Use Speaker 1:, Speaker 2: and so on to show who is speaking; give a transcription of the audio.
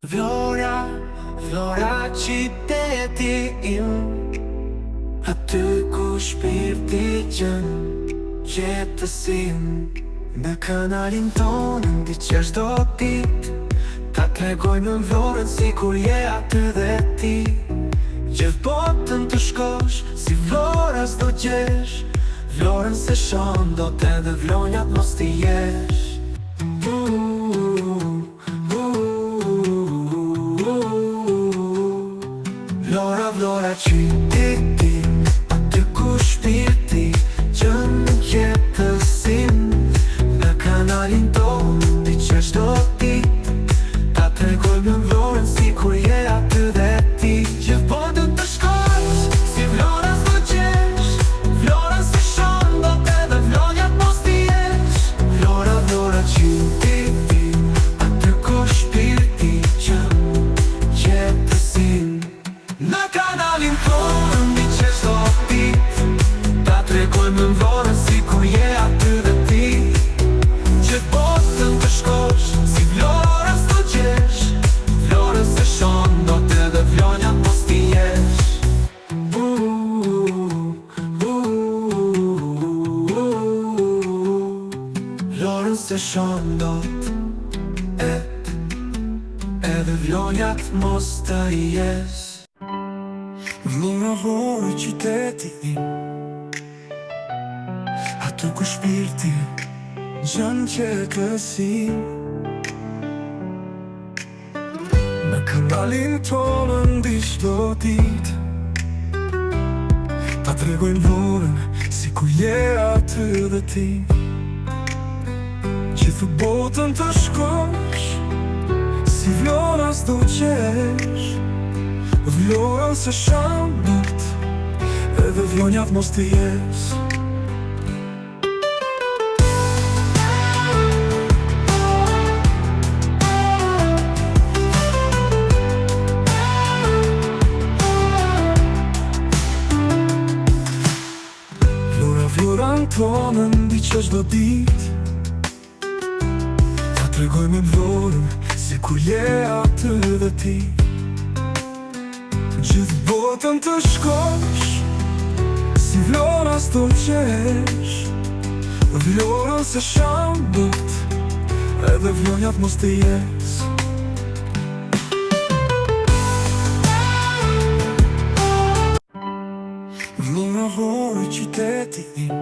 Speaker 1: Vlora, Vlora qyteti im, aty ku shpirti gjën qetësin. Në kanalin tonë ndiqesh çdo ditë, ta tregojmë Vlorën si kur je aty dhe ti. Gjithë botën të shkosh, si Vlora s'do gjesh, Vlorën se shon do t'edhe vlonjat mos t'i jesh. Vlora, Vlora qyteti, aty ku shpirti gjën qetësin. Në kanalin tonë ndiqesh çdo ditë, ta tregojmë Vlorën si kur je aty dhe ti. Gjithë botën të shkosh, si Vlora s'do gjesh, Vlorën se shon do t'edhe vlonjat mos t'i jesh. Vlora, Vlora qyteti, aty ku shpirti gjën qetësin. Në kanalin tonë ndiqesh çdo ditë, ta tregojmë Vlorën si kur je aty dhe ti. Gjithë botën të shkosh, si Vlora s'do gjesh, Vlorën se shon do t'edhe vlonjat mos t'i jesh. Vlorën se shon do t'edhe vlonjat mos t'i jesh. Vlora qyteti im, aty ku shpirti gjën qetësin. Në kanalin tonë ndiqesh çdo ditë, ta tregojmë Vlorën si kur je aty dhe ti. Gjithë botën të shkosh, si Vlora s'do gjesh, Vlorën se shon dot, edhe vlonjat mos t'i jesh. Vlorën tonë ndiqesh çdo ditë, ta tregojmë Vlorën si kur je aty dhe ti. Gjithë botën të shkosh, si Vlora s'do gjesh, Vlorën se shon dot, edhe vlonjat mos t'i jesh. Vlora qyteti im,